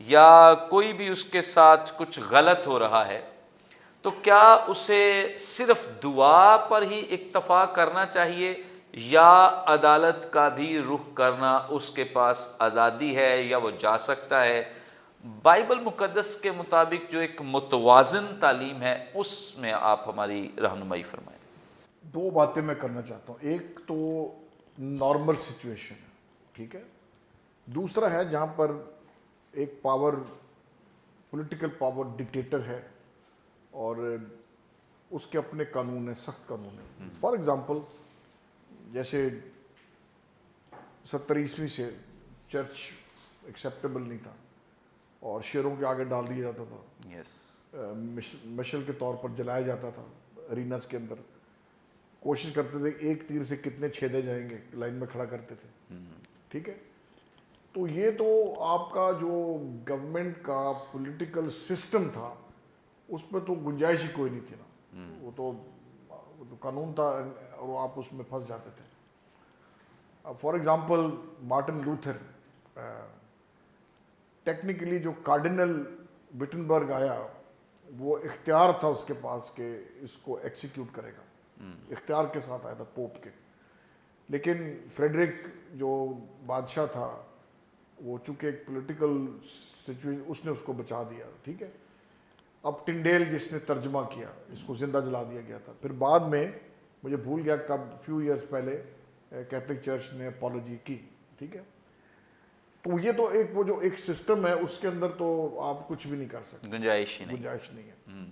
یا کوئی بھی اس کے ساتھ کچھ غلط ہو رہا ہے تو کیا اسے صرف دعا پر ہی اکتفا کرنا چاہیے یا عدالت کا بھی رخ کرنا اس کے پاس آزادی ہے یا وہ جا سکتا ہے؟ بائبل مقدس کے مطابق جو ایک متوازن تعلیم ہے اس میں آپ ہماری رہنمائی فرمائیں۔ دو باتیں میں کرنا چاہتا ہوں، ایک تو نارمل سچویشن ہے، ٹھیک ہے، دوسرا ہے جہاں پر ایک پاور، پولیٹیکل پاور ڈکٹیٹر ہے اور اس کے اپنے قانون ہیں، سخت قانون ہیں۔ فار ایگزامپل جیسے 70 سے چرچ ایکسیپٹیبل نہیں تھا اور شیروں کے آگے ڈال دیا جاتا تھا، یس، مشل کے طور پر جلایا جاتا تھا اریناز کے اندر، کوشش کرتے تھے ایک تیر سے کتنے چھیدے جائیں گے، لائن میں کھڑا کرتے تھے، ٹھیک ہے۔ تو یہ تو آپ کا جو گورنمنٹ کا پولیٹیکل سسٹم تھا اس پہ تو گنجائش ہی کوئی نہیں تھی نا، وہ تو قانون تھا اور آپ اس میں پھنس جاتے تھے۔ اب for example Martin Luther, technically جو کارڈینل وٹنبرگ آیا وہ اختیار تھا اس کے پاس کہ اس کو ایکسیکیوٹ کرے گا، اختیار کے ساتھ آیا تھا پوپ کے، لیکن فریڈرک جو بادشاہ تھا وہ چونکہ ایک پولیٹیکل سچویشن اس نے اس کو بچا دیا، ٹھیک ہے۔ اب ٹنڈیل جس نے ترجمہ کیا اس کو زندہ جلا دیا گیا تھا، پھر بعد میں مجھے بھول گیا کب، فیو ایئرز پہلے کیتھولک چرچ نے اپالوجی کی، ٹھیک ہے۔ تو یہ تو ایک وہ جو ایک سسٹم ہے اس کے اندر تو آپ کچھ بھی نہیں کر سکتے، گنجائش ہی نہیں۔ گنجائش نہیں ہے۔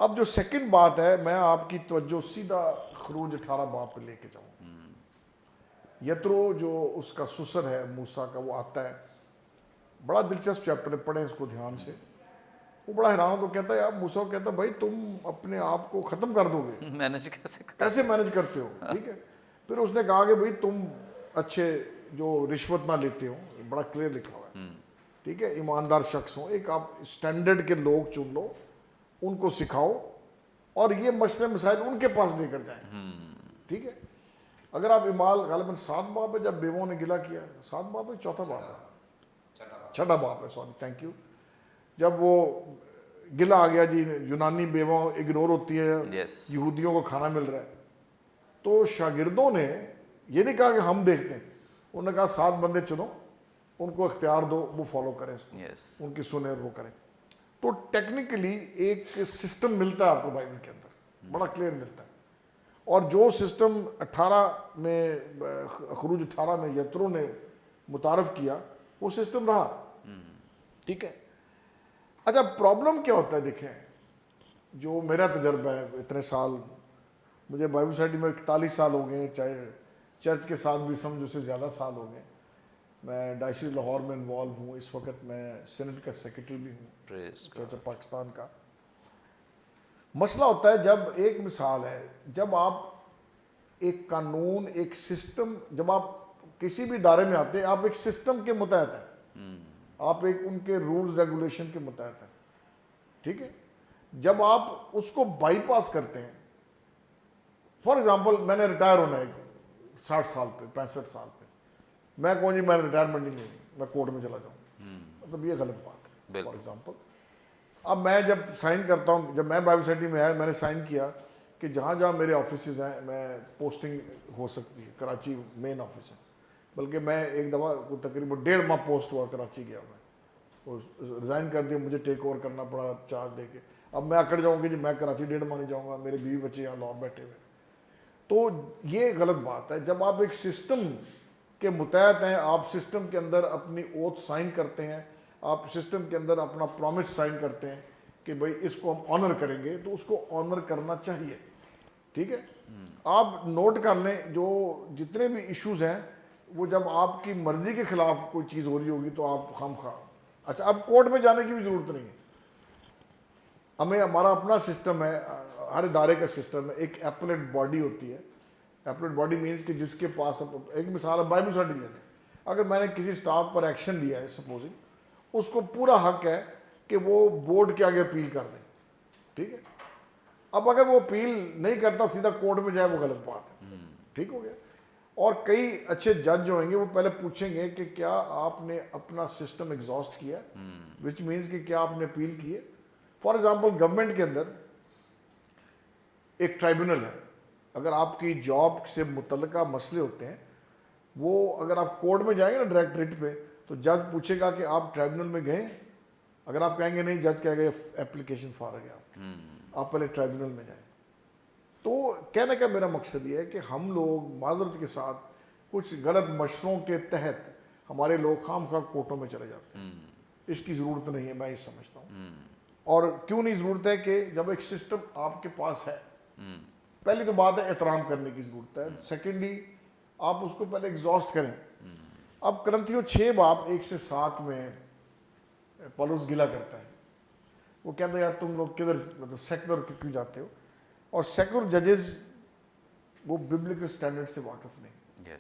اب جو سیکنڈ بات ہے، میں آپ کی توجہ سیدھا خروج 18 باب پہ لے کے جاؤں۔ یترو جو اس کا سسر ہے موسیٰ کا، وہ آتا ہے، بڑا دلچسپ چیپٹر ہے، پڑھیں اس کو دھیان سے۔ وہ بڑا حیران تو کہتا ہے یار، موسیٰ کہتا ہے بھائی تم اپنے آپ کو ختم کر دو گے، مینج کیسے کیسے مینج کرتے ہو، ٹھیک ہے۔ پھر اس نے کہا کہ بھائی تم اچھے جو رشوت نہ لیتے ہو، بڑا کلیئر لکھا ہوا ہے، ٹھیک ہے، ایماندار شخص ہوں، ایک آپ اسٹینڈرڈ کے لوگ چن لو، ان کو سکھاؤ اور یہ مسئلے مسائل ان کے پاس لے کر جائیں، ٹھیک ہے۔ اگر آپ ایمال غالباً 7 باب ہے جب بیووں نے گلہ کیا، 7 باب ہے، چوتھا باب ہے، چھٹا باب ہے، سوری، تھینک یو۔ جب وہ گلہ آ گیا جی، یونانی بیوہ اگنور ہوتی ہے، یہودیوں کو کھانا مل رہا ہے، تو شاگردوں نے یہ نہیں کہا کہ ہم دیکھتے ہیں، انہوں نے کہا 7 بندے چنو، ان کو اختیار دو، وہ فالو کریں اس کو، ان کی سنیں اور وہ کریں۔ تو ٹیکنیکلی ایک سسٹم ملتا ہے آپ کو بائبل کے اندر، بڑا کلیئر ملتا ہے، اور جو سسٹم 18 میں خروج 18 میں یترو نے متعارف کیا وہ سسٹم رہا، ٹھیک ہے۔ اچھا پرابلم کیا ہوتا ہے، دیکھیں جو میرا تجربہ ہے، اتنے سال مجھے بائبل سوسائٹی میں 41 سال ہو گئے، چاہے چرچ کے ساتھ بھی سمجھو سے زیادہ سال ہو گئے، میں ڈائسس لاہور میں انوالو ہوں، اس وقت میں سینٹ کا سیکرٹری بھی ہوں چرچ آف پاکستان کا۔ مسئلہ ہوتا ہے جب ایک مثال ہے، جب آپ ایک قانون، ایک سسٹم، جب آپ کسی بھی ادارے میں آتے ہیں آپ ایک سسٹم کے متحد ہیں، آپ ایک ان کے رولز ریگولیشن کے متحد ہیں، ٹھیک ہے۔ جب آپ اس کو بائی پاس کرتے ہیں، فار ایگزامپل میں نے ریٹائر ہونا ہے 60 سال پہ، 65 سال پہ، میں کہوں جی میں ریٹائرمنٹ نہیں لینی، میں کورٹ میں چلا جاؤں، مطلب یہ غلط بات ہے۔ فار ایگزامپل اب میں جب سائن کرتا ہوں، جب میں بائبل سوسائٹی میں آیا میں نے سائن کیا کہ جہاں جہاں میرے آفیسز ہیں میں پوسٹنگ ہو سکتی ہے، کراچی مین آفس ہے، بلکہ میں ایک دفعہ تقریباً 1.5 ماہ پوسٹ ہوا کراچی گیا، میں ریزائن کر دیا، مجھے ٹیک اوور کرنا پڑا چارج دے کے۔ اب میں اکڑ جاؤں گی جی میں کراچی 1.5 ماہ نہیں جاؤں گا، میرے بیوی بچے یہاں لاہور بیٹھے ہوئے۔ تو یہ غلط بات ہے، جب آپ ایک سسٹم کے متحد ہیں، آپ سسٹم کے اندر اپنی اوتھ سائن کرتے ہیں، آپ سسٹم کے اندر اپنا پرومس سائن کرتے ہیں کہ بھئی اس کو ہم آنر کریں گے، تو اس کو آنر کرنا چاہیے، ٹھیک ہے۔ آپ نوٹ کر لیں جو جتنے بھی ایشوز ہیں وہ جب آپ کی مرضی کے خلاف کوئی چیز ہو رہی ہوگی تو آپ خام خواہ۔ اچھا اب کورٹ میں جانے کی بھی ضرورت نہیں ہے، ہمیں ہمارا اپنا سسٹم ہے، ہر ادارے کا سسٹم ہے، ایک ایپلیٹ باڈی ہوتی ہے۔ ایپلیٹ باڈی مینس کہ جس کے پاس، ایک مثال ہے بائبل سوسائٹی لے لیں، اگر میں نے کسی سٹاف پر ایکشن لیا ہے سپوزنگ، اس کو پورا حق ہے کہ وہ بورڈ کے آگے اپیل کر دیں، ٹھیک ہے۔ اب اگر وہ اپیل نہیں کرتا، سیدھا کورٹ میں جائے، وہ غلط بات ہے، ٹھیک ہو گیا۔ اور کئی اچھے جج جو ہوں گے وہ پہلے پوچھیں گے کہ کیا آپ نے اپنا سسٹم ایگزاسٹ کیا، وچ مینس کہ کیا آپ نے اپیل کی ہے. فار ایگزامپل گورنمنٹ کے اندر ایک ٹرائبونل ہے، اگر آپ کی جاب سے متعلقہ مسئلے ہوتے ہیں وہ اگر آپ کورٹ میں جائیں گے نا ڈائریکٹریٹ پہ تو جج پوچھے گا کہ آپ ٹرائبونل میں گئے. اگر آپ کہیں گے نہیں، جج کہے گا اپلیکیشن فارغ ہے، آپ پہلے ٹرائبونل میں جائیں. تو کہنے کا میرا مقصد یہ ہے کہ ہم لوگ معذرت کے ساتھ کچھ غلط مشوروں کے تحت ہمارے لوگ خام خواہ کورٹوں میں چلے جاتے ہیں. اس کی ضرورت نہیں ہے، میں یہ سمجھتا ہوں. اور کیوں نہیں ضرورت ہے کہ جب ایک سسٹم آپ کے پاس ہے، پہلی تو بات ہے احترام کرنے کی ضرورت ہے. سیکنڈلی آپ اس کو پہلے ایگزاسٹ کریں. اب کرنتھیوں 6:1-7 میں پولس گلا کرتا ہے، وہ کہتا ہے یار تم لوگ کدھر مطلب سیکولر کیوں جاتے ہو، اور سیکولر ججز وہ ببلکل سٹینڈرڈ سے واقف نہیں.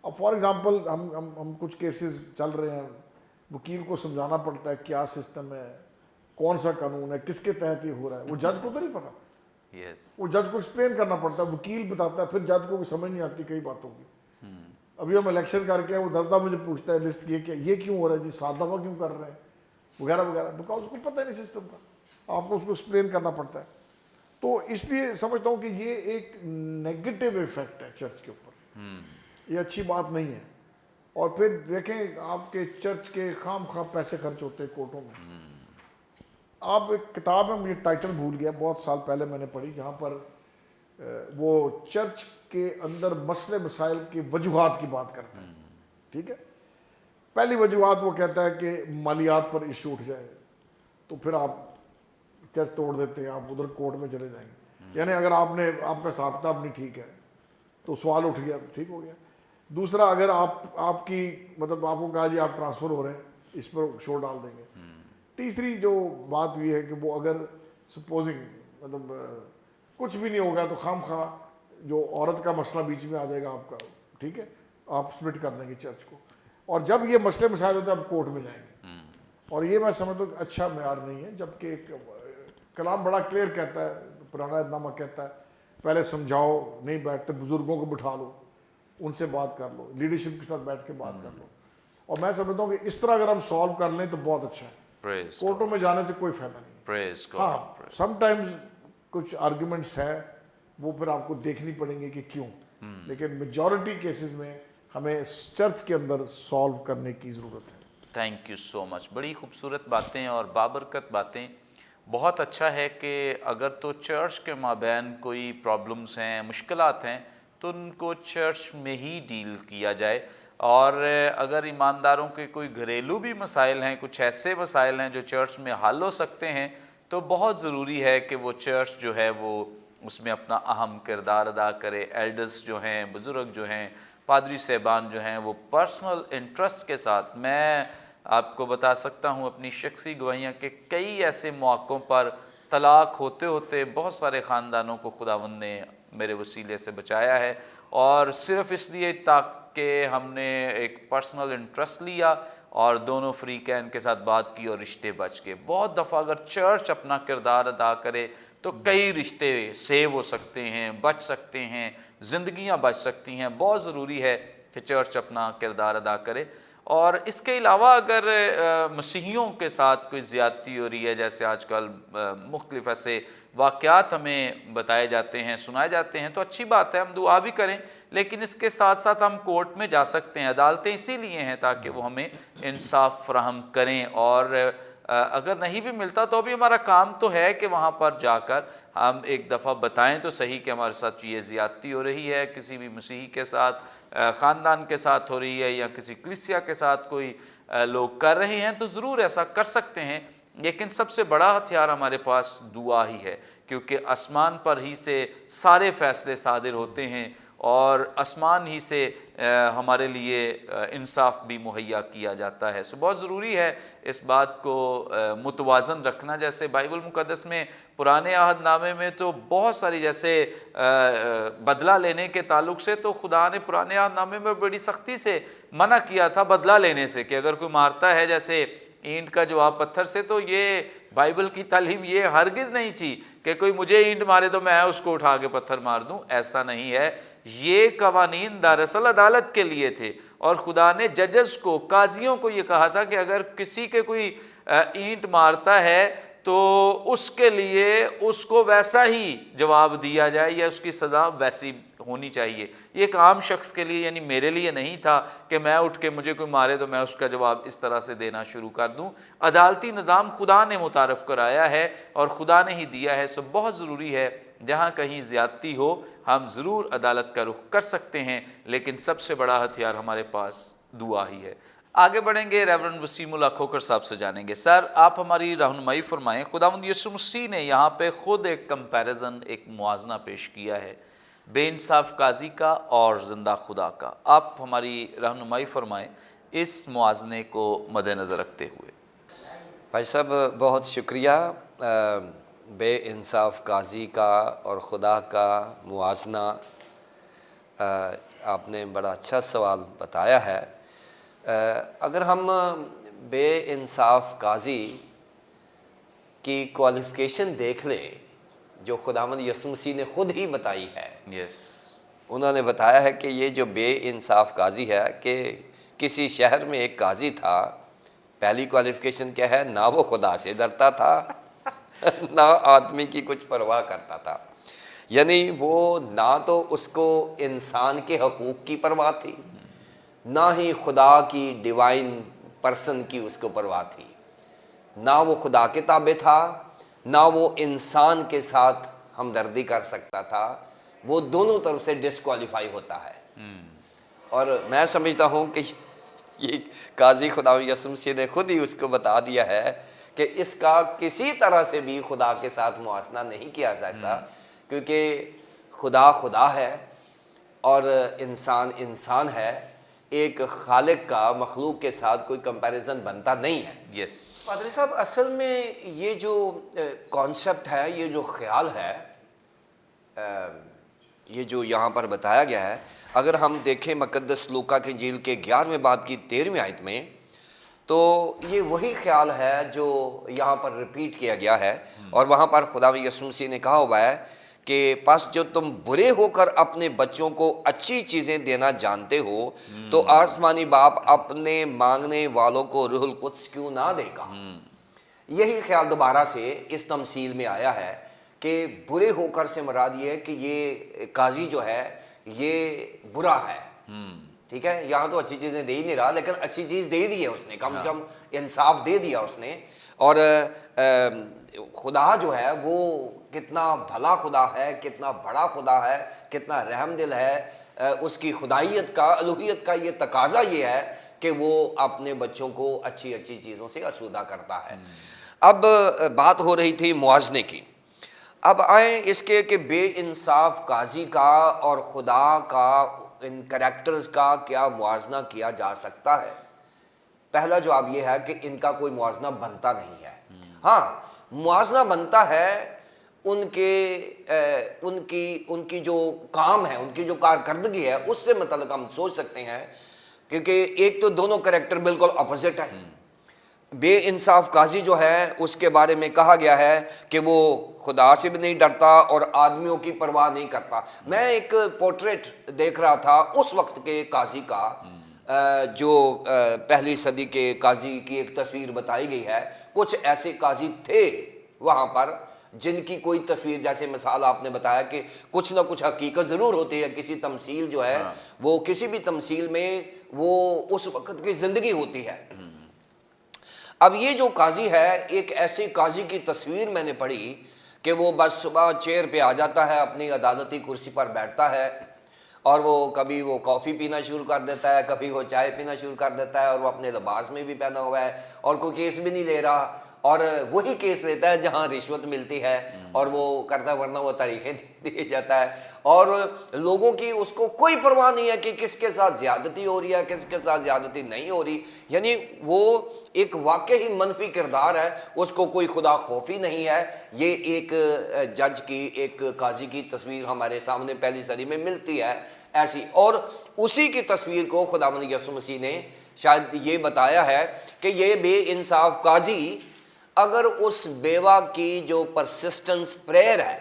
اب فار ایگزامپل ہم کچھ کیسز چل رہے ہیں، وکیل کو سمجھانا پڑتا ہے کیا سسٹم ہے، کون سا قانون ہے، کس کے تحت یہ ہو رہا ہے. وہ جج کو تو نہیں پتا، وہ جج کو ایکسپلین کرنا پڑتا ہے، وکیل بتاتا ہے، پھر جج کو سمجھ نہیں آتی کئی باتوں کی. ابھی ہم الیکشن کر کے وہ 10 دفعہ مجھے پوچھتا ہے لسٹ کی کہ یہ کیوں ہو رہا ہے جی، 7 دفعہ کیوں کر رہے ہیں وغیرہ وغیرہ، بیکاز اس کو پتہ نہیں سسٹم کا، آپ کو اس کو ایکسپلین کرنا پڑتا ہے. تو اس لیے سمجھتا ہوں کہ یہ ایک نیگیٹو ایفیکٹ ہے چرچ کے اوپر، یہ اچھی بات نہیں ہے. اور پھر دیکھیں آپ کے چرچ کے خام خواہ پیسے خرچ ہوتے ہیں کورٹوں میں. آپ ایک کتاب ہے، مجھے ٹائٹل بھول گیا، بہت سال پہلے میں نے پڑھی، جہاں پر وہ چرچ کے اندر مسئلے مسائل کی وجوہات کی بات کرتا ہے. ٹھیک ہے، پہلی وجوہات وہ کہتا ہے کہ مالیات پر ایشو اٹھ جائے تو پھر آپ چرچ توڑ دیتے ہیں، آپ ادھر کورٹ میں چلے جائیں گے. یعنی اگر آپ کا حساب کتاب نہیں ٹھیک ہے تو سوال اٹھ گیا، ٹھیک ہو گیا. دوسرا، اگر آپ کی مطلب آپ کو کہا جی آپ ٹرانسفر ہو رہے ہیں، اس پر شو ڈال دیں گے. تیسری جو بات یہ ہے کہ وہ اگر سپوزنگ مطلب کچھ بھی نہیں ہوگا تو خام خواہ جو عورت کا مسئلہ بیچ میں آ جائے گا آپ کا، ٹھیک ہے، آپ سپلٹ کر دیں گے چرچ کو. اور جب یہ مسئلے مسائل ہوتے ہیں آپ کورٹ میں جائیں گے. اور یہ میں سمجھتا ہوں کہ اچھا معیار نہیں ہے، جبکہ ایک کلام بڑا کلیئر کہتا ہے، پرانا عہد نامہ کہتا ہے پہلے سمجھاؤ، نہیں بیٹھتے بزرگوں کو بٹھا لو، ان سے بات کر لو، لیڈرشپ کے ساتھ بیٹھ کے بات کر لو. اور میں سمجھتا ہوں کہ اس طرح اگر ہم سالو کر لیں تو بہت اچھا ہے. کورٹوں میں جانے سے کوئی فائدہ نہیں. ہاں سم ٹائمز کچھ آرگیومنٹس ہے وہ پھر آپ کو دیکھنی پڑیں گے کہ کیوں، لیکن میجورٹی کیسز میں ہمیں چرچ کے اندر سالو کرنے کی ضرورت ہے. تھینک یو سو مچ. بڑی خوبصورت باتیں اور بابرکت باتیں. بہت اچھا ہے کہ اگر تو چرچ کے مابین کوئی پرابلمز ہیں، مشکلات ہیں، تو ان کو چرچ میں ہی ڈیل کیا جائے. اور اگر ایمانداروں کے کوئی گھریلو بھی مسائل ہیں، کچھ ایسے مسائل ہیں جو چرچ میں حل ہو سکتے ہیں، تو بہت ضروری ہے کہ وہ چرچ جو ہے وہ اس میں اپنا اہم کردار ادا کرے. ایلڈرز جو ہیں، بزرگ جو ہیں، پادری صاحبان جو ہیں، وہ پرسنل انٹرسٹ کے ساتھ، میں آپ کو بتا سکتا ہوں اپنی شخصی گواہیاں کہ کئی ایسے مواقعوں پر طلاق ہوتے ہوتے بہت سارے خاندانوں کو خداوند نے میرے وسیلے سے بچایا ہے. اور صرف اس لیے تاکہ ہم نے ایک پرسنل انٹرسٹ لیا اور دونوں فریقین کے ساتھ بات کی اور رشتے بچ گئے. بہت دفعہ اگر چرچ اپنا کردار ادا کرے تو کئی رشتے سیو ہو سکتے ہیں، بچ سکتے ہیں، زندگیاں بچ سکتی ہیں. بہت ضروری ہے کہ چرچ اپنا کردار ادا کرے. اور اس کے علاوہ اگر مسیحیوں کے ساتھ کوئی زیادتی ہو رہی ہے، جیسے آج کل مختلف ایسے واقعات ہمیں بتائے جاتے ہیں، سنائے جاتے ہیں، تو اچھی بات ہے، ہم دعا بھی کریں، لیکن اس کے ساتھ ساتھ ہم کورٹ میں جا سکتے ہیں. عدالتیں اسی لیے ہیں تاکہ وہ ہمیں انصاف فراہم کریں. اور اگر نہیں بھی ملتا تو بھی ہمارا کام تو ہے کہ وہاں پر جا کر ہم ایک دفعہ بتائیں تو صحیح کہ ہمارے ساتھ یہ زیادتی ہو رہی ہے، کسی بھی مسیحی کے ساتھ، خاندان کے ساتھ ہو رہی ہے، یا کسی کلیسیا کے ساتھ کوئی لوگ کر رہے ہیں، تو ضرور ایسا کر سکتے ہیں. لیکن سب سے بڑا ہتھیار ہمارے پاس دعا ہی ہے، کیونکہ آسمان پر ہی سے سارے فیصلے صادر ہوتے ہیں اور آسمان ہی سے ہمارے لیے انصاف بھی مہیا کیا جاتا ہے. سو بہت ضروری ہے اس بات کو متوازن رکھنا. جیسے بائبل مقدس میں پرانے عہد نامے میں تو بہت ساری، جیسے بدلہ لینے کے تعلق سے تو خدا نے پرانے عہد نامے میں بڑی سختی سے منع کیا تھا بدلہ لینے سے، کہ اگر کوئی مارتا ہے جیسے اینٹ کا جواب پتھر سے، تو یہ بائبل کی تعلیم یہ ہرگز نہیں تھی کہ کوئی مجھے اینٹ مارے تو میں اس کو اٹھا کے پتھر مار دوں. ایسا نہیں ہے. یہ قوانین دراصل عدالت کے لیے تھے، اور خدا نے ججز کو، قاضیوں کو یہ کہا تھا کہ اگر کسی کے کوئی اینٹ مارتا ہے تو اس کے لیے اس کو ویسا ہی جواب دیا جائے یا اس کی سزا ویسی ہونی چاہیے۔ یہ ایک عام شخص کے لیے، یعنی میرے لیے نہیں تھا کہ میں اٹھ کے مجھے کوئی مارے تو میں اس کا جواب اس طرح سے دینا شروع کر دوں۔ عدالتی نظام خدا نے متعارف کرایا ہے اور خدا نے ہی دیا ہے، سو بہت ضروری ہے جہاں کہیں زیادتی ہو ہم ضرور عدالت کا رخ کر سکتے ہیں، لیکن سب سے بڑا ہتھیار ہمارے پاس دعا ہی ہے۔ آگے بڑھیں گے، ریورنڈ وسیم اللہ کھوکھر صاحب سے جانیں گے۔ سر آپ ہماری رہنمائی فرمائیں، خداوند یسوع مسیح نے یہاں پہ خود ایک کمپیریزن، ایک موازنہ پیش کیا ہے بے انصاف قاضی کا اور زندہ خدا کا، آپ ہماری رہنمائی فرمائیں اس موازنے کو مد نظر رکھتے ہوئے۔ بھائی صاحب بہت شکریہ۔ بے انصاف قاضی کا اور خدا کا موازنہ، آپ نے بڑا اچھا سوال بتایا ہے۔ اگر ہم بے انصاف قاضی کی کوالیفیکیشن دیکھ لیں جو خداوند یسوع مسیح نے خود ہی بتائی ہے، انہوں نے بتایا ہے کہ یہ جو بے انصاف قاضی ہے، کہ کسی شہر میں ایک قاضی تھا، پہلی کوالیفیکیشن کیا ہے؟ نہ وہ خدا سے ڈرتا تھا نہ آدمی کی کچھ پرواہ کرتا تھا، یعنی وہ نہ تو اس کو انسان کے حقوق کی پرواہ تھی، نہ ہی خدا کی ڈیوائن پرسن کی اس کو پرواہ تھی، نہ وہ خدا کے تابع تھا، نہ وہ انسان کے ساتھ ہمدردی کر سکتا تھا، وہ دونوں طرف سے ڈسکوالیفائی ہوتا ہے۔ اور میں سمجھتا ہوں کہ یہ قاضی خدا یسوع مسیح نے خود ہی اس کو بتا دیا ہے کہ اس کا کسی طرح سے بھی خدا کے ساتھ موازنہ نہیں کیا جاتا، کیونکہ خدا خدا ہے اور انسان انسان ہے، ایک خالق کا مخلوق کے ساتھ کوئی کمپیریزن بنتا نہیں ہے۔ پادری صاحب، اصل میں یہ جو کانسیپٹ ہے، یہ جو خیال ہے، یہ جو یہاں پر بتایا گیا ہے، اگر ہم دیکھیں مقدس لوکا کی انجیل کے 11ویں باب کی 13ویں آیت میں، تو یہ وہی خیال ہے جو یہاں پر ریپیٹ کیا گیا ہے، اور وہاں پر خدا یسوع مسیح نے کہا ہوا ہے کہ پس جو تم برے ہو کر اپنے بچوں کو اچھی چیزیں دینا جانتے ہو، تو آسمانی باپ اپنے مانگنے والوں کو روح القدس کیوں نہ دے گا۔ یہی خیال دوبارہ سے اس تمثیل میں آیا ہے کہ برے ہو کر سے مراد یہ ہے کہ یہ قاضی جو ہے یہ برا ہے، ٹھیک ہے، یہاں تو اچھی چیزیں دے ہی نہیں رہا، لیکن اچھی چیز دے دی ہے اس نے، کم سے کم انصاف دے دیا اس نے۔ اور خدا جو ہے وہ کتنا بھلا خدا ہے، کتنا بڑا خدا ہے، کتنا رحم دل ہے، اس کی خدائیت کا، الوہیت کا یہ تقاضا یہ ہے کہ وہ اپنے بچوں کو اچھی اچھی چیزوں سے آسودہ کرتا ہے۔ اب بات ہو رہی تھی موازنے کی، اب آئیں اس کے کہ بے انصاف قاضی کا اور خدا کا، ان کریکٹرز کا کیا موازنہ کیا جا سکتا ہے؟ پہلا جواب یہ ہے کہ ان کا کوئی موازنہ بنتا نہیں ہے۔ ہاں، موازنہ بنتا ہے ان کی جو کام ہے، ان کی جو کارکردگی ہے، اس سے متعلق ہم سوچ سکتے ہیں، کیونکہ ایک تو دونوں کریکٹر بالکل اپوزٹ ہے۔ بے انصاف قاضی جو ہے اس کے بارے میں کہا گیا ہے کہ وہ خدا سے بھی نہیں ڈرتا اور آدمیوں کی پرواہ نہیں کرتا۔ میں ایک پورٹریٹ دیکھ رہا تھا اس وقت کے قاضی کا، جو پہلی صدی کے قاضی کی ایک تصویر بتائی گئی ہے۔ کچھ ایسے قاضی تھے وہاں پر جن کی کوئی تصویر، جیسے مثال آپ نے بتایا کہ کچھ نہ کچھ حقیقت ضرور ہوتی ہے، کسی تمثیل جو ہے وہ کسی بھی تمثیل میں وہ اس وقت کی زندگی ہوتی ہے۔ اب یہ جو قاضی ہے، ایک ایسے قاضی کی تصویر میں نے پڑھی کہ وہ بس صبح چیئر پہ آ جاتا ہے، اپنی عدالتی کرسی پر بیٹھتا ہے، اور وہ کبھی وہ کافی پینا شروع کر دیتا ہے، کبھی وہ چائے پینا شروع کر دیتا ہے، اور وہ اپنے لباس میں بھی پہنا ہوا ہے، اور کوئی کیس بھی نہیں لے رہا، اور وہی کیس لیتا ہے جہاں رشوت ملتی ہے، اور وہ کرتا ہے، ورنہ وہ تاریخیں دے جاتا ہے، اور لوگوں کی اس کو کوئی پرواہ نہیں ہے کہ کس کے ساتھ زیادتی ہو رہی ہے، کس کے ساتھ زیادتی نہیں ہو رہی۔ یعنی وہ ایک واقعی منفی کردار ہے، اس کو کوئی خدا خوفی نہیں ہے۔ یہ ایک جج کی، ایک قاضی کی تصویر ہمارے سامنے پہلی صدی میں ملتی ہے ایسی، اور اسی کی تصویر کو خداوند یسوع مسیح نے شاید یہ بتایا ہے کہ یہ بے انصاف قاضی اگر اس بیوہ کی جو پرسسٹنس پریئر ہے،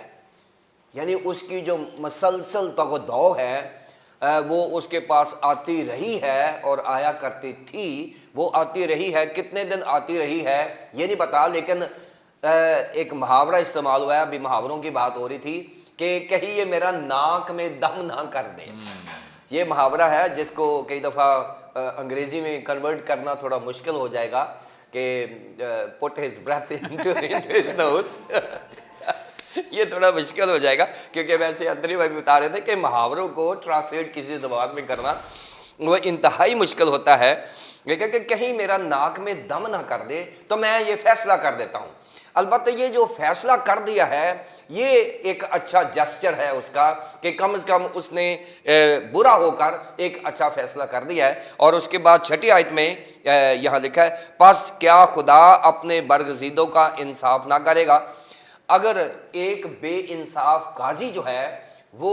یعنی اس کی جو مسلسل تغدو ہے وہ اس کے پاس آتی رہی ہے اور آیا کرتی تھی، وہ آتی رہی ہے. کتنے دن آتی رہی ہے یہ نہیں پتا، لیکن ایک محاورہ استعمال ہوا ہے، ابھی محاوروں کی بات ہو رہی تھی کہ کہیں یہ میرا ناک میں دم نہ کر دے. یہ محاورہ ہے جس کو کئی دفعہ انگریزی میں کنورٹ کرنا تھوڑا مشکل ہو جائے گا کہ put his breath into his nose. یہ تھوڑا مشکل ہو جائے گا کیونکہ ویسے اندری بھائی بتا رہے تھے کہ محاوروں کو ٹرانسلیٹ کسی زبان میں کرنا وہ انتہائی مشکل ہوتا ہے. لیکن کہ کہیں میرا ناک میں دم نہ کر دے تو میں یہ فیصلہ کر دیتا ہوں. البتہ یہ جو فیصلہ کر دیا ہے یہ ایک اچھا جسچر ہے اس کا کہ کم از کم اس نے برا ہو کر ایک اچھا فیصلہ کر دیا ہے. اور اس کے بعد 6 آیت میں یہاں لکھا ہے پس کیا خدا اپنے برگزیدوں کا انصاف نہ کرے گا. اگر ایک بے انصاف قاضی جو ہے وہ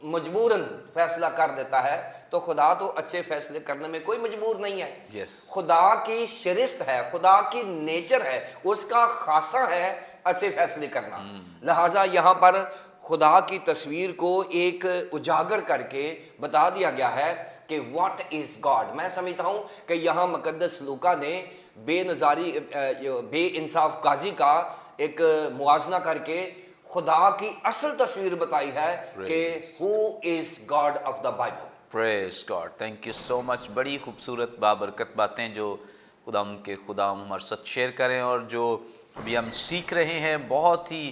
مجبوراً فیصلہ کر دیتا ہے تو خدا تو اچھے فیصلے کرنے میں کوئی مجبور نہیں ہے. خدا کی شرست ہے، خدا کی نیچر ہے، اس کا خاصہ ہے اچھے فیصلے کرنا. لہٰذا یہاں پر خدا کی تصویر کو ایک اجاگر کر کے بتا دیا گیا ہے کہ واٹ از گاڈ. میں سمجھتا ہوں کہ یہاں مقدس لوکا نے بے انصاف قاضی کا ایک موازنہ کر کے خدا کی اصل تصویر بتائی ہے کہ who is God of the Bible. Praise God. Thank you so much. بڑی خوبصورت بابرکت باتیں جو خدا ہمارے ساتھ شیئر کریں اور جو ابھی ہم سیکھ رہے ہیں بہت ہی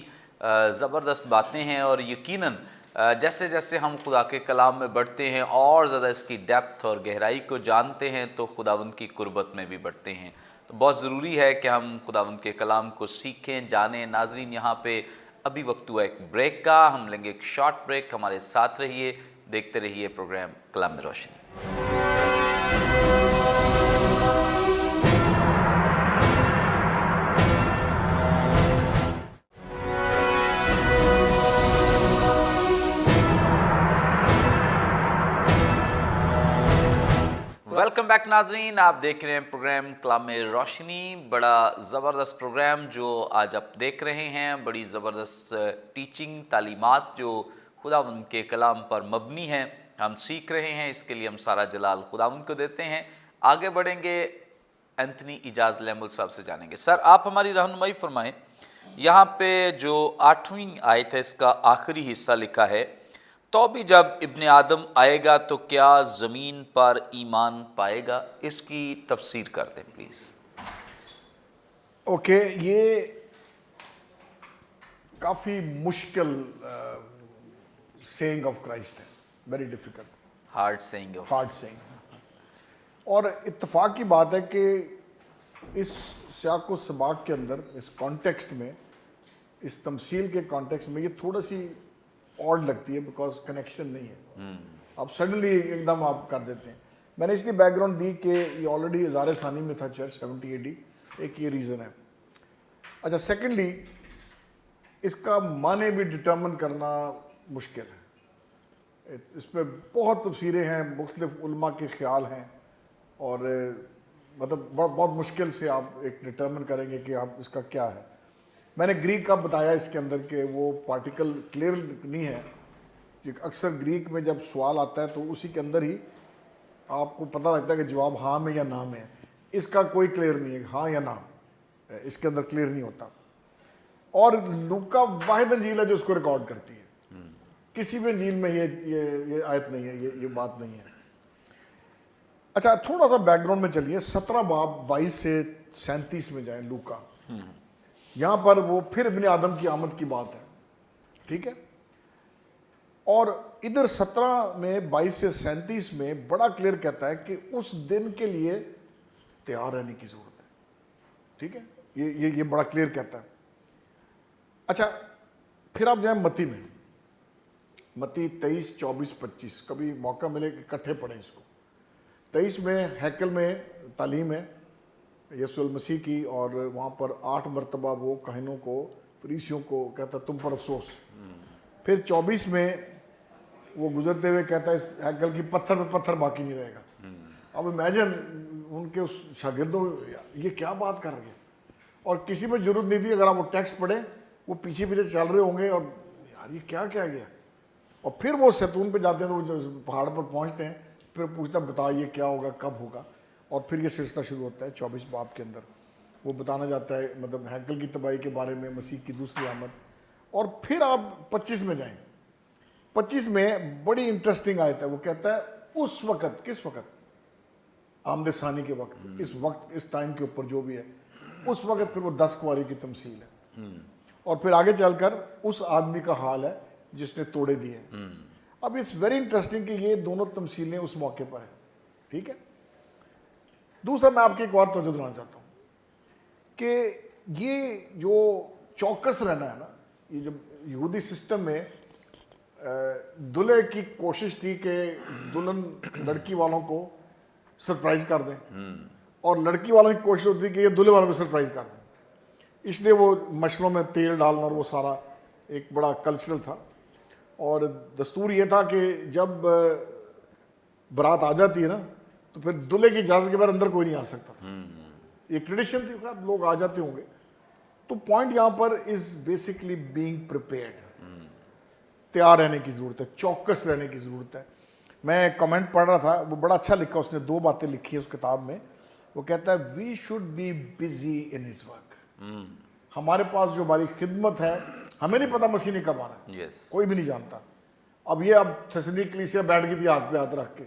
زبردست باتیں ہیں. اور یقیناً جیسے جیسے ہم خدا کے کلام میں بڑھتے ہیں اور زیادہ اس کی ڈیپتھ اور گہرائی کو جانتے ہیں تو خداوند کی قربت میں بھی بڑھتے ہیں. تو بہت ضروری ہے کہ ہم خداوند کے کلام کو سیکھیں، جانیں. ناظرین یہاں پہ ابھی وقت ہوا ایک بریک کا، ہم لیں گے ایک شارٹ بریک. ہمارے ساتھ رہیے، دیکھتے رہیے پروگرام کلام میں روشنی. ویلکم بیک ناظرین، آپ دیکھ رہے ہیں پروگرام کلام روشنی. بڑا زبردست پروگرام جو آج آپ دیکھ رہے ہیں، بڑی زبردست ٹیچنگ تعلیمات جو خداوند کے کلام پر مبنی ہیں ہم سیکھ رہے ہیں. اس کے لیے ہم سارا جلال خداوند کو دیتے ہیں. آگے بڑھیں گے، اینتھنی اجاز لیمل صاحب سے جانیں گے. سر آپ ہماری رہنمائی فرمائیں. یہاں پہ جو 8ویں آیت ہے اس کا آخری حصہ لکھا ہے تو بھی جب ابن آدم آئے گا تو کیا زمین پر ایمان پائے گا. اس کی تفسیر کرتے ہیں پلیز. اوکے، یہ کافی مشکل سینگ آف کرائسٹ ہے، very difficult, hard saying of hard saying. اور اتفاق کی بات ہے کہ اس سیاق و سباق کے اندر، اس کانٹیکسٹ میں، اس تمثیل کے کانٹیکسٹ میں یہ تھوڑا سی آڈ لگتی ہے بیکاز کنیکشن نہیں ہے. آپ سڈنلی ایک دم آپ کر دیتے ہیں. میں نے اس کی بیک گراؤنڈ دی کہ یہ آلریڈی ہزار ثانی میں تھا چرچ 70 AD. ایک یہ ریزن ہے. اچھا، سیکنڈلی اس کا معنی بھی ڈٹرمن کرنا مشکل ہے. اس پہ بہت تفسیریں ہیں، مختلف علماء کے خیال ہیں اور مطلب بہت مشکل سے آپ ایک ڈٹرمن کریں گے کہ آپ اس کا کیا ہے. میں نے گریک کا بتایا اس کے اندر کہ وہ پارٹیکل کلیئر نہیں ہے. اکثر گریک میں جب سوال آتا ہے تو اسی کے اندر ہی آپ کو پتہ لگتا ہے کہ جواب ہاں میں یا نہ میں ہے. اس کا کوئی کلیئر نہیں ہے، ہاں یا نہ اس کے اندر کلیئر نہیں ہوتا. اور لوکا واحد انجیل ہے جو اس کو ریکارڈ کرتی ہے. کسی بھی انجیل میں یہ آیت نہیں ہے، یہ بات نہیں ہے. اچھا، تھوڑا سا بیک گراؤنڈ میں چلیے. 17 باب 22 سے 37 میں جائیں لوکا. یہاں پر وہ پھر ابن آدم کی آمد کی بات ہے، ٹھیک ہے. اور ادھر 17 میں 22 سے 37 میں بڑا کلیئر کہتا ہے کہ اس دن کے لیے تیار رہنے کی ضرورت ہے. ٹھیک ہے، یہ بڑا کلیئر کہتا ہے. اچھا، پھر آپ جائیں متی میں، متی 23, 24, 25. کبھی موقع ملے کہ اکٹھے پڑھیں اس کو. 23 میں ہیکل میں تعلیم ہے یسوع المسیح کی، اور وہاں پر 8 مرتبہ وہ کاہنوں کو، فریسیوں کو کہتا تم پر افسوس. پھر 24 میں وہ گزرتے ہوئے کہتا ہے اس ہیکل کی پتھر پہ پتھر باقی نہیں رہے گا. اب امیجن ان کے اس شاگردوں، یہ کیا بات کر رہے ہیں. اور کسی میں ضرورت نہیں تھی، اگر آپ وہ ٹیکسٹ پڑھیں وہ پیچھے پیچھے چل رہے ہوں گے اور یار یہ کیا کیا گیا. اور پھر وہ ستون پہ جاتے ہیں تو وہ جو پہاڑ پر پہنچتے ہیں پھر پوچھتا بتا یہ کیا ہوگا کب ہوگا. اور پھر یہ سلسلہ شروع ہوتا ہے 24 باب کے اندر. وہ بتانا جاتا ہے مطلب ہیکل کی تباہی کے بارے میں, مسیح کی دوسری آمد. اور پھر آپ 25 میں جائیں. 25 میں بڑی انٹرسٹنگ آیت ہے. وہ کہتا ہے اس وقت, کس وقت؟ آمد ثانی کے وقت, اس وقت, اس ٹائم کے اوپر جو بھی ہے اس وقت. پھر وہ 10 کواری کی تمثیل ہے. اور پھر آگے چل کر اس آدمی کا حال ہے جس نے توڑے دیے. اب اٹس ویری انٹرسٹنگ کہ یہ دونوں تمثیلیں اس موقع پر ہیں. ٹھیک ہے. دوسرا میں آپ کی ایک اور توجہ دلانا چاہتا ہوں کہ یہ جو چوکس رہنا ہے نا, یہ جب یہودی سسٹم میں دلہے کی کوشش تھی کہ دلہن لڑکی والوں کو سرپرائز کر دیں اور لڑکی والوں کی کوشش ہوتی تھی کہ یہ دلہے والوں کو سرپرائز کر دیں. اس لیے وہ مشلوں میں تیل ڈالنا اور وہ سارا ایک بڑا کلچرل تھا. اور دستور یہ تھا کہ جب برات آ جاتی ہے نا تو پھر دلہے کی اجازت کے بعد اندر کوئی نہیں آ سکتا تھا. ایک ٹریڈیشن تھی, خیر لوگ آ جاتے ہوں گے. تو پوائنٹ یہاں پر از بیسکلی بینگ پریپیئرڈ. تیار رہنے کی ضرورت ہے, چوکس رہنے کی ضرورت ہے. میں کمنٹ پڑھ رہا تھا, وہ بڑا اچھا لکھا, اس نے 2 باتیں لکھی ہے اس کتاب میں. وہ کہتا ہے we should be busy in his work. ہمارے پاس جو ہماری خدمت ہے, ہمیں نہیں پتا مسیح نے کب آنا ہے, کوئی بھی نہیں جانتا. اب یہ اب تھیسالونیکی کلیسیا بیٹھ گئی تھی ہاتھ پہ ہاتھ رکھ کے,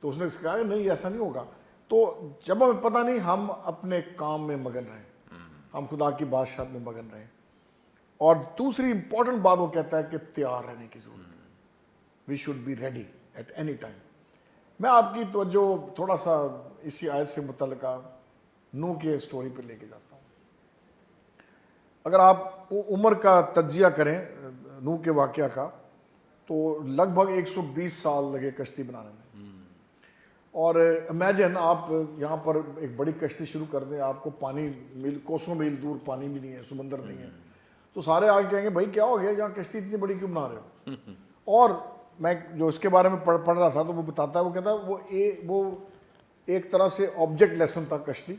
تو اس نے کہا نہیں ایسا نہیں ہوگا. تو جب ہمیں پتہ نہیں, ہم اپنے کام میں مگن رہیں, ہم خدا کی بادشاہت میں مگن رہیں. اور دوسری امپورٹنٹ بات وہ کہتا ہے کہ تیار رہنے کی ضرورت ہے. We should be ready at any time. میں آپ کی توجہ تھوڑا سا اسی آیت سے متعلقہ نوح کے سٹوری پہ لے کے جاتا ہوں. اگر آپ عمر کا تجزیہ کریں نوح کے واقعہ کا تو لگ بھگ 120 سال لگے کشتی بنانے میں. اور امیجن آپ یہاں پر ایک بڑی کشتی شروع کر دیں, آپ کو پانی میل کوسوں میل دور پانی بھی نہیں ہے, سمندر نہیں ہے, تو سارے آگے کہیں گے بھائی کیا ہو گیا, یہاں کشتی اتنی بڑی کیوں بنا رہے ہو. اور میں جو اس کے بارے میں پڑھ رہا تھا تو وہ بتاتا ہے, وہ کہتا ہے وہ ایک طرح سے آبجیکٹ لیسن تھا کشتی.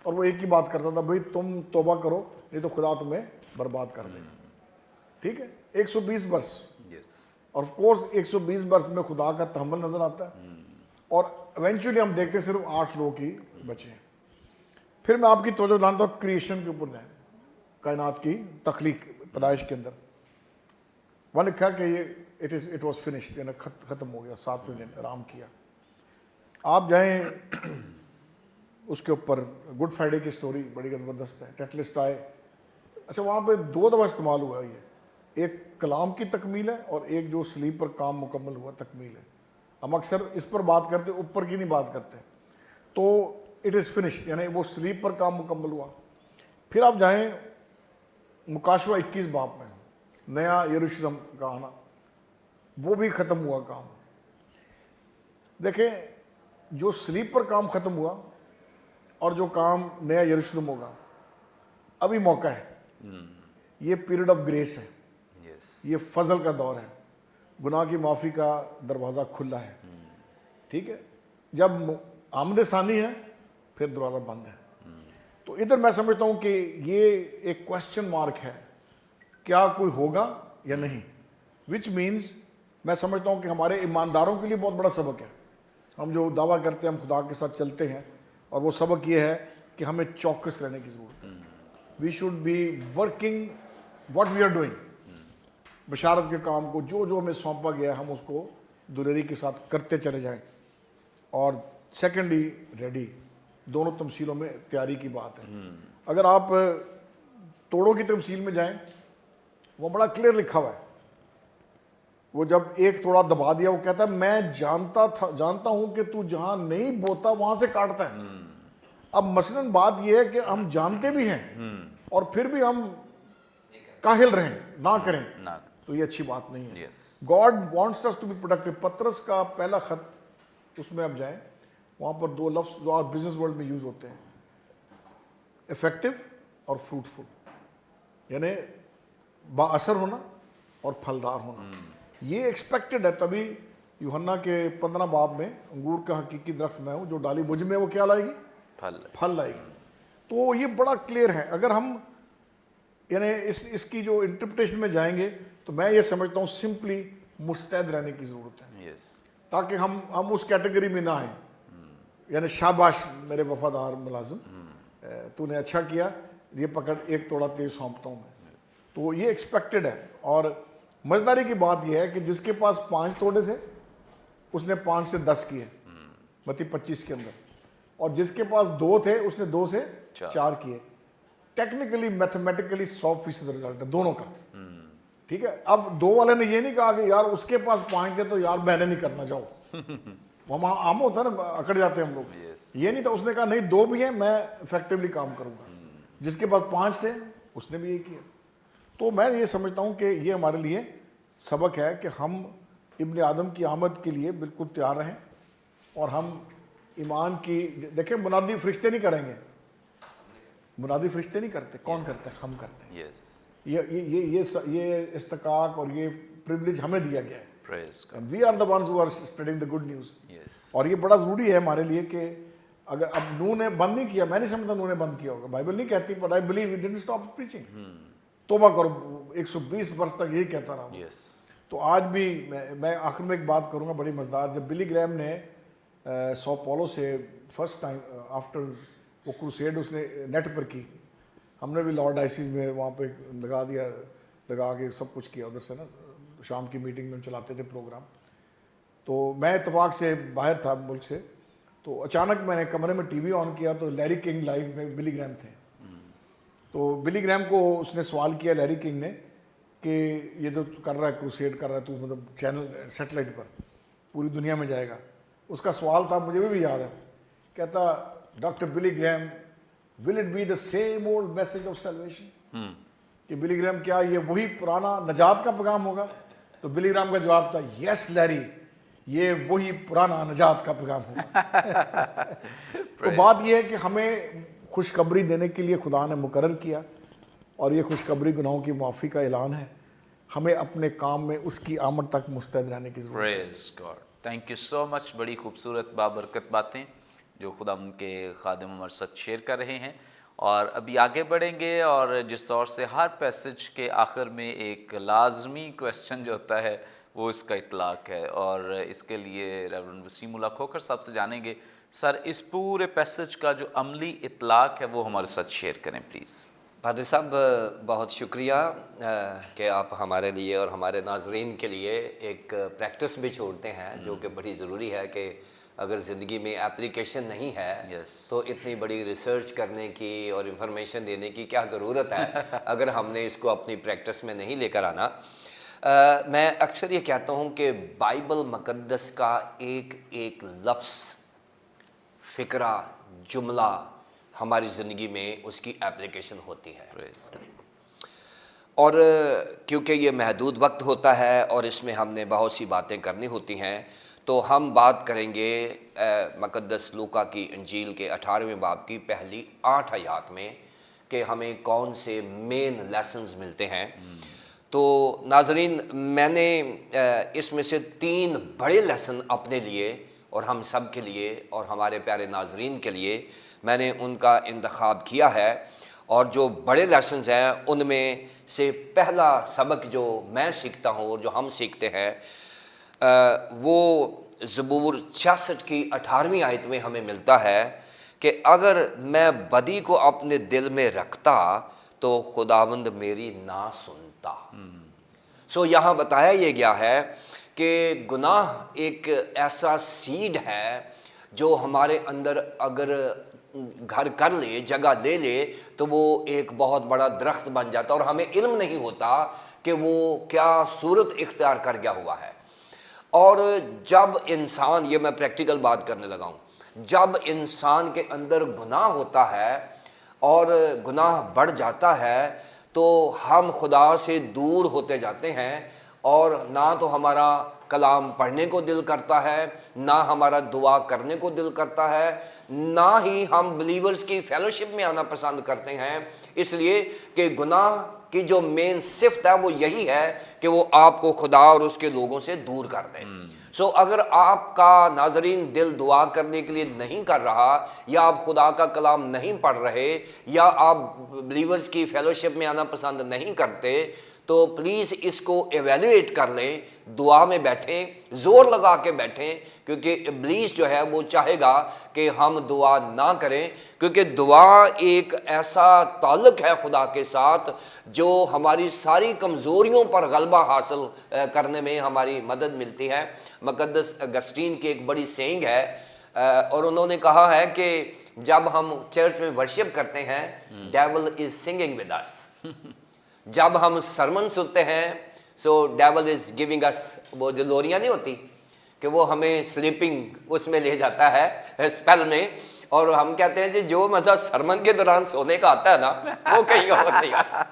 اور وہ ایک ہی بات کرتا تھا, بھائی تم توبہ کرو نہیں تو خدا تمہیں برباد کر دے گا. ٹھیک ہے, 120 برس. اور آف کورس 120 برس میں خدا کا تحمل نظر آتا ہے. اور ایونچولی ہم دیکھتے صرف 8 لوگ ہی بچے ہیں. پھر میں آپ کی توجہ دلاتا ہوں کریشن کے اوپر جائیں, کائنات کی تخلیق, پیدائش کے اندر. وہاں لکھا کہ یہ اٹ واز فنشڈ, یعنی ختم ہو گیا, 7ویں دن آرام کیا. آپ جائیں اس کے اوپر گڈ فرائیڈے کی سٹوری بڑی زبردست ہے. ٹیٹلسٹ آئے, اچھا وہاں پہ 2 دفعہ استعمال ہوا, یہ ایک کلام کی تکمیل ہے اور ایک جو سلیپ پر کام مکمل ہوا تکمیل ہے. ہم اکثر اس پر بات کرتے, اوپر کی نہیں بات کرتے. تو اٹ از فنشڈ یعنی وہ سلیپ پر کام مکمل ہوا. پھر آپ جائیں مکاشوہ 21 باب میں, نیا یروشلم کا آنا, وہ بھی ختم ہوا کام. دیکھیں جو سلیپ پر کام ختم ہوا اور جو کام نیا یروشلم ہوگا, ابھی موقع ہے. یہ پیریڈ آف گریس ہے, یہ فضل کا دور ہے, گناہ کی معافی کا دروازہ کھلا ہے. ٹھیک ہے, جب آمد ثانی ہے پھر دروازہ بند ہے. تو ادھر میں سمجھتا ہوں کہ یہ ایک کوشچن مارک ہے, کیا کوئی ہوگا یا نہیں. وچ مینز میں سمجھتا ہوں کہ ہمارے ایمانداروں کے لیے بہت بڑا سبق ہے. ہم جو دعویٰ کرتے ہیں ہم خدا کے ساتھ چلتے ہیں, اور وہ سبق یہ ہے کہ ہمیں چوکس رہنے کی ضرورت ہے. We should be working what we are doing. بشارت کے کام کو جو ہمیں سونپا گیا ہے ہم اس کو دلیری کے ساتھ کرتے چلے جائیں. اور سیکنڈلی ریڈی, دونوں تمثیلوں میں تیاری کی بات ہے. اگر آپ توڑوں کی تمثیل میں جائیں, وہ بڑا کلیئر لکھا ہوا ہے. وہ جب ایک توڑا دبا دیا, وہ کہتا ہے میں جانتا ہوں کہ تو جہاں نہیں بوتا وہاں سے کاٹتا ہے. اب مثلاً بات یہ ہے کہ ہم جانتے بھی ہیں اور پھر بھی ہم کاہل رہیں, نہ کریں, تو یہ اچھی بات نہیں ہے. God wants us to be productive. پطرس کا پہلا خط, اس میں اب جائیں, وہاں پر 2 لفظ جو آپ بزنس ورلڈ میں یوز ہوتے ہیں, افیکٹو اور فروٹفل, یعنی با اثر ہونا اور پھلدار ہونا. یہ ایکسپیکٹڈ ہے. تبھی یوحنا کے 15 باب میں انگور کا حقیقی درخت میں ہوں, جو ڈالی مجھ میں وہ کیا لائے گی, پھل لائے گی. تو یہ بڑا کلیئر ہے. اگر ہم یعنی اس کی جو انٹرپریٹیشن میں جائیں گے تو میں یہ سمجھتا ہوں سمپلی مستعد رہنے کی ضرورت ہے، تاکہ ہم اس کیٹیگری میں نہ آئیں، یعنی شاباش میرے وفادار ملازم، تو نے اچھا کیا، یہ پکڑ ایک توڑا تیز سونپتا ہوں میں، تو یہ ایکسپیکٹڈ ہے۔ اور مزداری کی بات یہ ہے کہ جس کے پاس 5 توڑے تھے اس نے 5 سے 10 کیے، 25 کے اندر، اور جس کے پاس 2 تھے اس نے 2 سے 4 کیے۔ ٹیکنیکلی میتھمیٹیکلی 100% رزلٹ ہے دونوں کا، ٹھیک ہے۔ اب 2 والے نے یہ نہیں کہا کہ یار اس کے پاس 5 تھے تو یار میں نے نہیں کرنا، جاؤ، وہاں عام ہوتا ہے نا، اکڑ جاتے ہیں ہم لوگ، یہ نہیں تھا، اس نے کہا نہیں 2 بھی ہیں، میں افیکٹولی کام کروں گا۔ جس کے پاس 5 تھے اس نے بھی یہ کیا۔ تو میں یہ سمجھتا ہوں کہ یہ ہمارے لیے سبق ہے کہ ہم ابن آدم کی آمد کے لیے بالکل تیار رہیں، اور ہم ایمان کی، دیکھیں منادی فرشتے نہیں کریں گے، منادی فرشتے نہیں کرتے، کون کرتے ہیں؟ ہم کرتے ہیں۔ یہ استحقاق اور یہ پریویلیج ہمیں دیا گیا ہے، we are the ones who are spreading the good news. اور یہ بڑا ضروری ہے ہمارے لیے کہ اگر اب نوح نے بند نہیں کیا، میں نہیں سمجھتا نوح نے بند کیا ہوگا، بائبل نہیں کہتی، but I believe he didn't stop preaching, توبہ کرو، 120 برس تک یہی کہتا رہا ہوں۔ تو آج بھی میں آخر میں ایک بات کروں گا بڑی مزدار، جب بلی گریم نے سو پولو سے فرسٹ ٹائم آفٹر وہ کروسیڈ اس نے نیٹ پر کی، ہم نے بھی لارڈ ڈائسیز میں وہاں پہ لگا کے سب کچھ کیا ادھر سے نا، شام کی میٹنگ میں چلاتے تھے پروگرام، تو میں اتفاق سے باہر تھا ملک سے، تو اچانک میں نے کمرے میں ٹی وی آن کیا تو لیری کنگ لائیو میں بلی گریم تھے، تو بلی گریم کو اس نے سوال کیا لیری کنگ نے کہ یہ جو کر رہا ہے کروسیڈ کر رہا ہے تو مطلب چینل سیٹلائٹ پر پوری دنیا میں جائے گا، اس کا سوال تھا مجھے بھی یاد ہے، کہتا doctor Billy Graham will it be the same old message of salvation, کہ بلی گریم کیا یہ وہی پرانا نجات کا پیغام ہوگا؟ تو بلی گریم کا جواب تھا یس لیری، یہ وہی پرانا نجات کا پیغام ہوگا۔ تو بات یہ ہے کہ ہمیں خوشخبری دینے کے لیے خدا نے مقرر کیا، اور یہ خوشخبری گناہوں کی معافی کا اعلان ہے، ہمیں اپنے کام میں اس کی آمد تک مستعد رہنے کی ضرورت ہے۔ پریز گاڈ، تھینک یو سو مچ، بڑی خوبصورت بابرکت باتیں جو خدا ان کے خادم ہمارے ساتھ شیئر کر رہے ہیں، اور ابھی آگے بڑھیں گے، اور جس طور سے ہر پیسج کے آخر میں ایک لازمی کویسچن جو ہوتا ہے وہ اس کا اطلاق ہے، اور اس کے لیے ریورنڈ وسیم اللہ کھوکھر صاحب سے جانیں گے، سر اس پورے پیسج کا جو عملی اطلاق ہے وہ ہمارے ساتھ شیئر کریں پلیز۔ پادری صاحب بہت شکریہ کہ آپ ہمارے لیے اور ہمارے ناظرین کے لیے ایک پریکٹس بھی چھوڑتے ہیں، جو کہ بڑی ضروری ہے، کہ اگر زندگی میں اپلیکیشن نہیں ہے تو اتنی بڑی ریسرچ کرنے کی اور انفارمیشن دینے کی کیا ضرورت ہے اگر ہم نے اس کو اپنی پریکٹس میں نہیں لے کر آنا۔ میں اکثر یہ کہتا ہوں کہ بائبل مقدس کا ایک ایک لفظ، فقرہ، جملہ ہماری زندگی میں اس کی اپلیکیشن ہوتی ہے، اور کیونکہ یہ محدود وقت ہوتا ہے اور اس میں ہم نے بہت سی باتیں کرنی ہوتی ہیں، تو ہم بات کریں گے مقدس لوکا کی انجیل کے 18ویں باب کی پہلی 8 آیات میں کہ ہمیں کون سے مین لیسنز ملتے ہیں۔ تو ناظرین، میں نے اس میں سے 3 بڑے لیسن اپنے لیے اور ہم سب کے لیے اور ہمارے پیارے ناظرین کے لیے میں نے ان کا انتخاب کیا ہے، اور جو بڑے لیسنز ہیں ان میں سے پہلا سبق جو میں سیکھتا ہوں اور جو ہم سیکھتے ہیں وہ زبور 66 کی 18ویں آیت میں ہمیں ملتا ہے کہ اگر میں بدی کو اپنے دل میں رکھتا تو خداوند میری نہ سنتا۔ سو یہاں بتایا یہ گیا ہے کہ گناہ ایک ایسا سیڈ ہے جو ہمارے اندر اگر گھر کر لے، جگہ لے لے، تو وہ ایک بہت بڑا درخت بن جاتا اور ہمیں علم نہیں ہوتا کہ وہ کیا صورت اختیار کر گیا ہوا ہے۔ اور جب انسان، یہ میں پریکٹیکل بات کرنے لگا ہوں، جب انسان کے اندر گناہ ہوتا ہے اور گناہ بڑھ جاتا ہے تو ہم خدا سے دور ہوتے جاتے ہیں، اور نہ تو ہمارا کلام پڑھنے کو دل کرتا ہے، نہ ہمارا دعا کرنے کو دل کرتا ہے، نہ ہی ہم بلیورز کی فیلوشپ میں آنا پسند کرتے ہیں، اس لیے کہ گناہ کی جو مین صفت ہے وہ یہی ہے کہ وہ آپ کو خدا اور اس کے لوگوں سے دور کر دے۔ سو اگر آپ کا ناظرین دل دعا کرنے کے لیے نہیں کر رہا، یا آپ خدا کا کلام نہیں پڑھ رہے، یا آپ بلیورز کی فیلوشپ میں آنا پسند نہیں کرتے، تو پلیز اس کو ایویلویٹ کر لیں، دعا میں بیٹھیں، زور لگا کے بیٹھیں، کیونکہ ابلیس جو ہے وہ چاہے گا کہ ہم دعا نہ کریں، کیونکہ دعا ایک ایسا تعلق ہے خدا کے ساتھ جو ہماری ساری کمزوریوں پر غلبہ حاصل کرنے میں ہماری مدد ملتی ہے۔ مقدس اگسٹین کی ایک بڑی سینگ ہے، اور انہوں نے کہا ہے کہ جب ہم چرچ میں ورشپ کرتے ہیں، devil is singing with us. جب ہم سرمن سنتے ہیں، سو ڈیول از گیونگ اس، وہ جو لوریاں نہیں ہوتی کہ وہ ہمیں سلیپنگ اس میں لے جاتا ہے اسپیل میں، اور ہم کہتے ہیں جی جو مزہ سرمن کے دوران سونے کا آتا ہے نا وہ کہیں اور نہیں آتا۔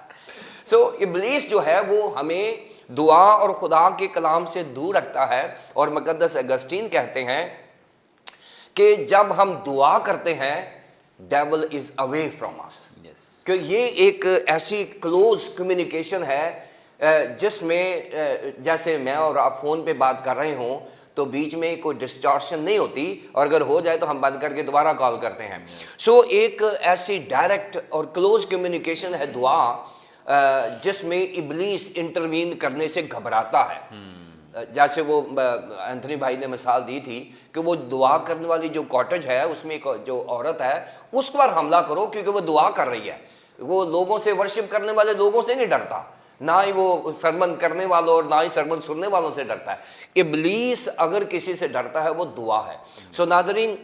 سو ابلیس جو ہے وہ ہمیں دعا اور خدا کے کلام سے دور رکھتا ہے، اور مقدس اگسٹین کہتے ہیں کہ جب ہم دعا کرتے ہیں ڈیول از اوے فرام اس، کہ یہ ایک ایسی کلوز کمیونیکیشن ہے جس میں جیسے میں اور آپ فون پہ بات کر رہے ہوں تو بیچ میں کوئی ڈسٹارشن نہیں ہوتی، اور اگر ہو جائے تو ہم بند کر کے دوبارہ کال کرتے ہیں۔ سو ایک ایسی ڈائریکٹ اور کلوز کمیونیکیشن ہے دعا، جس میں ابلیس انٹروین کرنے سے گھبراتا ہے۔ جیسے وہ اینتھنی بھائی نے مثال دی تھی کہ وہ دعا کرنے والی جو کاٹیج ہے اس میں جو عورت ہے اس پر حملہ کرو، کیونکہ وہ دعا کر رہی ہے۔ وہ لوگوں سے ورشپ کرنے والے لوگوں سے نہیں ڈرتا، نہ ہی وہ سرمن کرنے والوں اور نہ ہی سرمن سننے والوں سے ڈرتا ہے۔ ابلیس اگر کسی سے ڈرتا ہے وہ دعا ہے۔ سو ناظرین،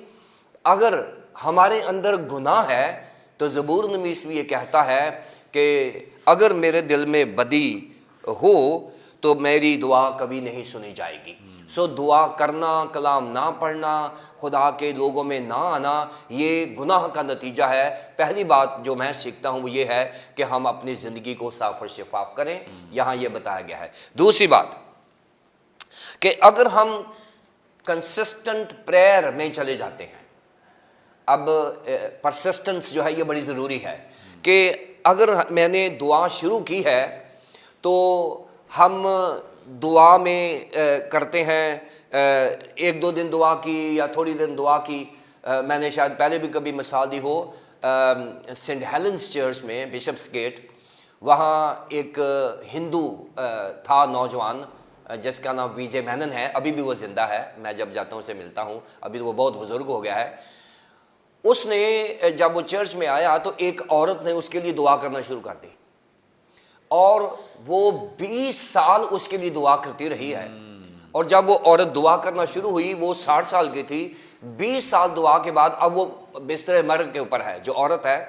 اگر ہمارے اندر گناہ ہے تو زبور نویس بھی یہ کہتا ہے کہ اگر میرے دل میں بدی ہو تو میری دعا کبھی نہیں سنی جائے گی۔ سو دعا کرنا، کلام نہ پڑھنا، خدا کے لوگوں میں نہ آنا، یہ گناہ کا نتیجہ ہے۔ پہلی بات جو میں سیکھتا ہوں وہ یہ ہے کہ ہم اپنی زندگی کو صاف اور شفاف کریں، یہاں یہ بتایا گیا ہے۔ دوسری بات کہ اگر ہم کنسسٹنٹ پریئر میں چلے جاتے ہیں، اب پرسسٹنس جو ہے یہ بڑی ضروری ہے، کہ اگر میں نے دعا شروع کی ہے تو ہم دعا میں کرتے ہیں، ایک دو دن دعا کی یا تھوڑی دن دعا کی۔ میں نے شاید پہلے بھی کبھی مثال دی ہو، سینٹ ہیلنس چرچ میں بشپس گیٹ، وہاں ایک ہندو تھا نوجوان جس کا نام وی جے مینن ہے، ابھی بھی وہ زندہ ہے، میں جب جاتا ہوں اسے ملتا ہوں، ابھی تو وہ بہت بزرگ ہو گیا ہے۔ اس نے جب وہ چرچ میں آیا تو ایک عورت نے اس کے لیے دعا کرنا شروع کر دی، اور وہ 20 سال اس کے لیے دعا کرتی رہی ہے۔ اور جب وہ عورت دعا کرنا شروع ہوئی، وہ 60 سال کی تھی، 20 سال دعا کے بعد اب وہ بستر مرگ کے اوپر ہے جو عورت ہے،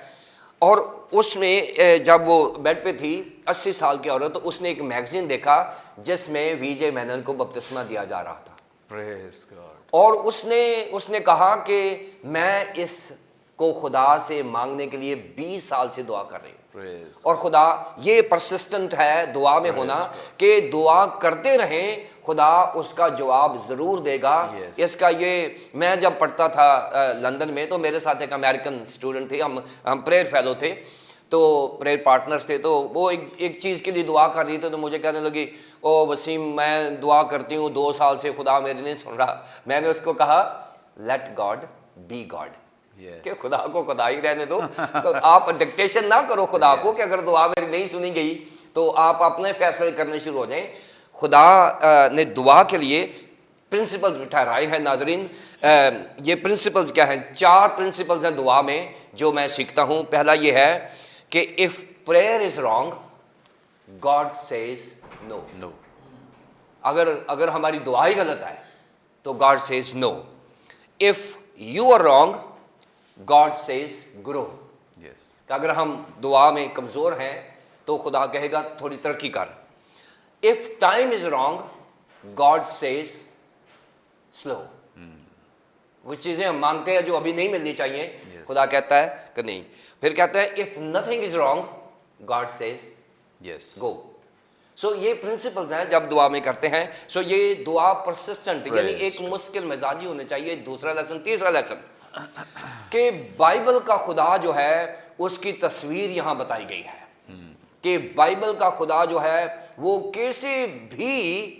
اور اس میں جب وہ بیڈ پہ تھی 80 سال کی عورت، تو اس نے ایک میگزین دیکھا جس میں وی جے مینن کو بپتسمہ دیا جا رہا تھا۔ Praise God. اور اس نے کہا کہ میں اس کو خدا سے مانگنے کے لیے 20 سال سے دعا کر رہی ہوں، Praise. اور خدا یہ پرسسٹنٹ ہے دعا میں ہونا، کہ دعا کرتے رہیں، خدا اس کا جواب ضرور دے گا۔ Yes. اس کا یہ، میں جب پڑھتا تھا لندن میں تو میرے ساتھ ایک امریکن اسٹوڈنٹ تھی، ہم پریئر فیلو تھے، تو پریئر پارٹنرز تھے، تو وہ ایک چیز کے لیے دعا کر رہی تھی، تو مجھے کہنے لگی، او وسیم میں دعا کرتی ہوں 2 سال سے، خدا میری نہیں سن رہا۔ میں نے اس کو کہا لیٹ گاڈ بی گاڈ، کہ خدا کو خدا ہی رہنے دو، آپ ڈکٹیشن نہ کرو خدا کو کہ اگر دعا میری نہیں سنی گئی تو آپ اپنے فیصلے کرنے شروع ہو جائیں۔ خدا نے دعا کے لیے پرنسپلز ٹھہرائے ہیں۔ ناظرین، یہ پرنسپلز کیا ہیں؟ 4 پرنسپلز ہیں دعا میں جو میں سیکھتا ہوں۔ پہلا یہ ہے کہ if prayer is wrong, God says no. No. اگر ہماری دعا ہی غلط ہے تو God says no. If you are wrong, God says grow. Yes. کہ اگر ہم دعا میں کمزور ہیں تو خدا کہے گا تھوڑی ترقی کر۔ If time is wrong, God says slow. وہ چیزیں ہم مانگتے ہیں جو ابھی نہیں ملنی چاہیے، خدا کہتا ہے کہ نہیں۔ پھر کہتا ہے if nothing is wrong, God says Yes. go. سو یہ پرنسپلز ہیں جب دعا میں کرتے ہیں۔ سو یہ دعا پرسسٹنٹ، یعنی ایک مشکل مزاجی ہونے چاہیے۔ دوسرا لیسن، تیسرا لیسن کہ بائبل کا خدا جو ہے اس کی تصویر یہاں بتائی گئی ہے، کہ بائبل کا خدا جو ہے وہ کسی بھی